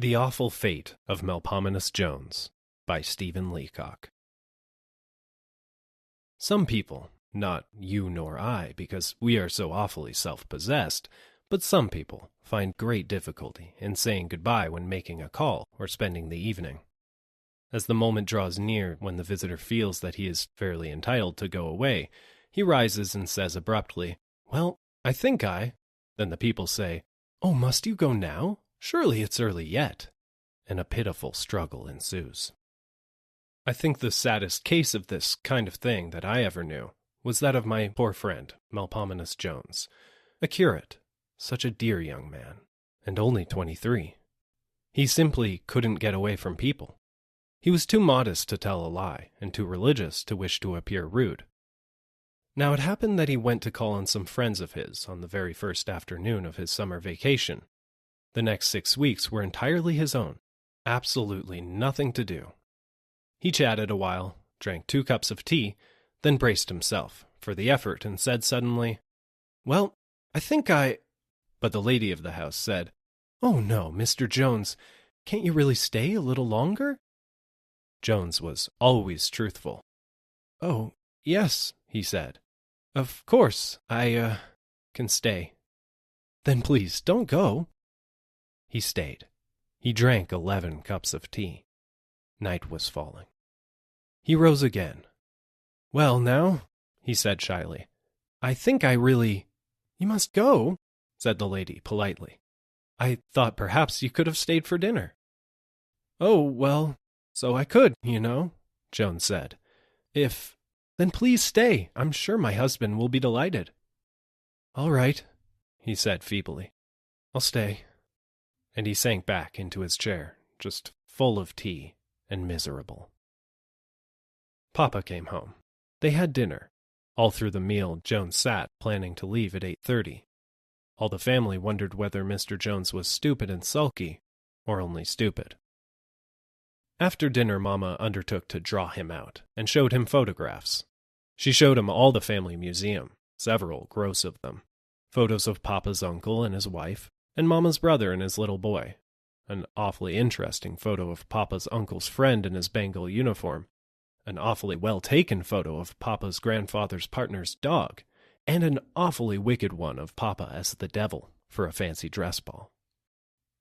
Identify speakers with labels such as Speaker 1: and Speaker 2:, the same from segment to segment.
Speaker 1: The Awful Fate of Melpomenus Jones by Stephen Leacock. Some people, not you nor I, because we are so awfully self-possessed, but some people find great difficulty in saying goodbye when making a call or spending the evening. As the moment draws near when the visitor feels that he is fairly entitled to go away, he rises and says abruptly, "Well, I think I—" Then the people say, "Oh, must you go now? Surely it's early yet," and a pitiful struggle ensues. I think the saddest case of this kind of thing that I ever knew was that of my poor friend, Melpomenus Jones, a curate, such a dear young man, and only 23. He simply couldn't get away from people. He was too modest to tell a lie, and too religious to wish to appear rude. Now it happened that he went to call on some friends of his on the very first afternoon of his summer vacation. The next 6 weeks were entirely his own, absolutely nothing to do. He chatted a while, drank 2 cups of tea, then braced himself for the effort and said suddenly, "Well, I think I—" But the lady of the house said, "Oh no, Mr. Jones, can't you really stay a little longer?" Jones was always truthful. "Oh, yes," he said. "Of course, I can stay." "Then please don't go." He stayed. He drank 11 cups of tea. Night was falling. He rose again. "Well, now," he said shyly, "I think I really—" "You must go," said the lady politely. "I thought perhaps you could have stayed for dinner." "Oh, well, so I could, you know," Jones said. "If— Then please stay. I'm sure my husband will be delighted." "All right," he said feebly. "I'll stay." And he sank back into his chair, just full of tea and miserable. Papa came home. They had dinner. All through the meal, Jones sat, planning to leave at 8:30. All the family wondered whether Mr. Jones was stupid and sulky, or only stupid. After dinner, Mama undertook to draw him out, and showed him photographs. She showed him all the family museum, several gross of them, photos of Papa's uncle and his wife, and Mama's brother and his little boy, an awfully interesting photo of Papa's uncle's friend in his Bengal uniform, an awfully well-taken photo of Papa's grandfather's partner's dog, and an awfully wicked one of Papa as the devil for a fancy dress ball.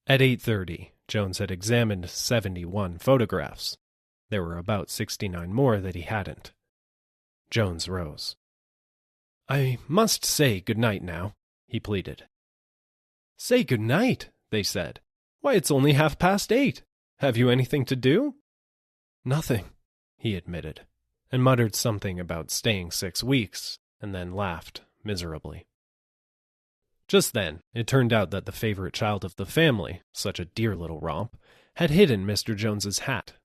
Speaker 1: At 8:30, Jones had examined 71 photographs. There were about 69 more that he hadn't. Jones rose. "I must say good night now," he pleaded. "Say good night," they said. "Why, it's only 8:30. Have you anything to do?" "Nothing," he admitted, and muttered something about staying 6 weeks, and then laughed miserably. Just then, it turned out that the favorite child of the family, such a dear little romp, had hidden Mr. Jones's hat.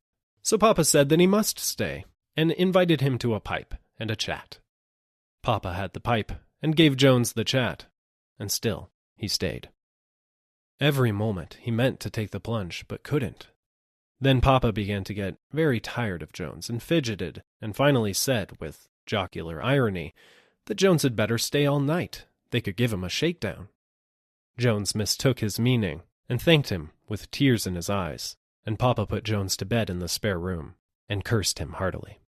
Speaker 1: So Papa said that he must stay, and invited him to a pipe and a chat. Papa had the pipe, and gave Jones the chat, and still he stayed. Every moment he meant to take the plunge, but couldn't. Then Papa began to get very tired of Jones, and fidgeted, and finally said, with jocular irony, that Jones had better stay all night. They could give him a shakedown. Jones mistook his meaning, and thanked him with tears in his eyes, and Papa put Jones to bed in the spare room, and cursed him heartily.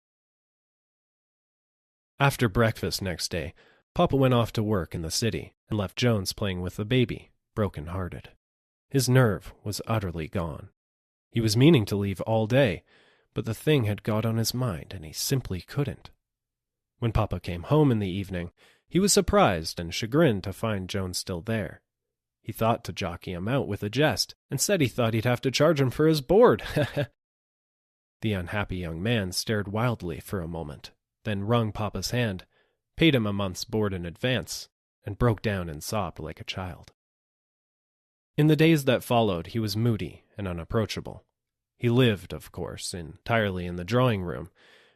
Speaker 1: After breakfast next day, Papa went off to work in the city, and left Jones playing with the baby, broken-hearted. His nerve was utterly gone. He was meaning to leave all day, but the thing had got on his mind, and he simply couldn't. When Papa came home in the evening, he was surprised and chagrined to find Jones still there. He thought to jockey him out with a jest, and said he thought he'd have to charge him for his board. The unhappy young man stared wildly for a moment, then wrung Papa's hand, paid him a month's board in advance, and broke down and sobbed like a child. In the days that followed, he was moody and unapproachable. He lived, of course, entirely in the drawing-room,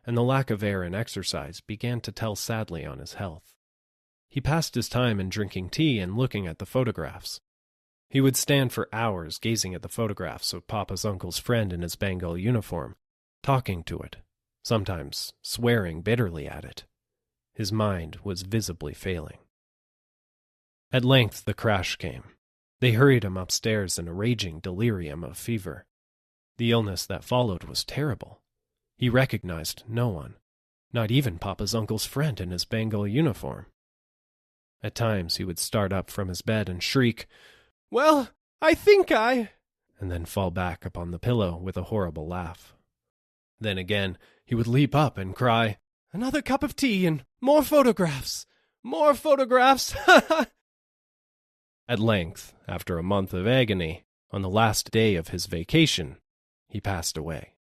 Speaker 1: and the lack of air and exercise began to tell sadly on his health. He passed his time in drinking tea and looking at the photographs. He would stand for hours gazing at the photographs of Papa's uncle's friend in his Bengal uniform, talking to it, sometimes swearing bitterly at it. His mind was visibly failing. At length the crash came. They hurried him upstairs in a raging delirium of fever. The illness that followed was terrible. He recognized no one, not even Papa's uncle's friend in his Bengal uniform. At times he would start up from his bed and shriek, "Well, I think I—" and then fall back upon the pillow with a horrible laugh. Then again he would leap up and cry, "Another cup of tea and more photographs! More photographs! Ha ha!" At length, after a month of agony, on the last day of his vacation, he passed away.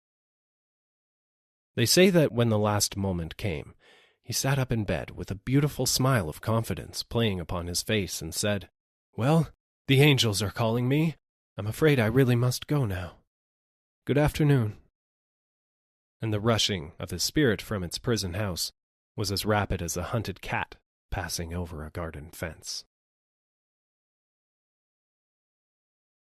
Speaker 1: They say that when the last moment came, he sat up in bed with a beautiful smile of confidence playing upon his face and said, "Well, the angels are calling me. I'm afraid I really must go now. Good afternoon." And the rushing of his spirit from its prison house was as rapid as a hunted cat passing over a garden fence.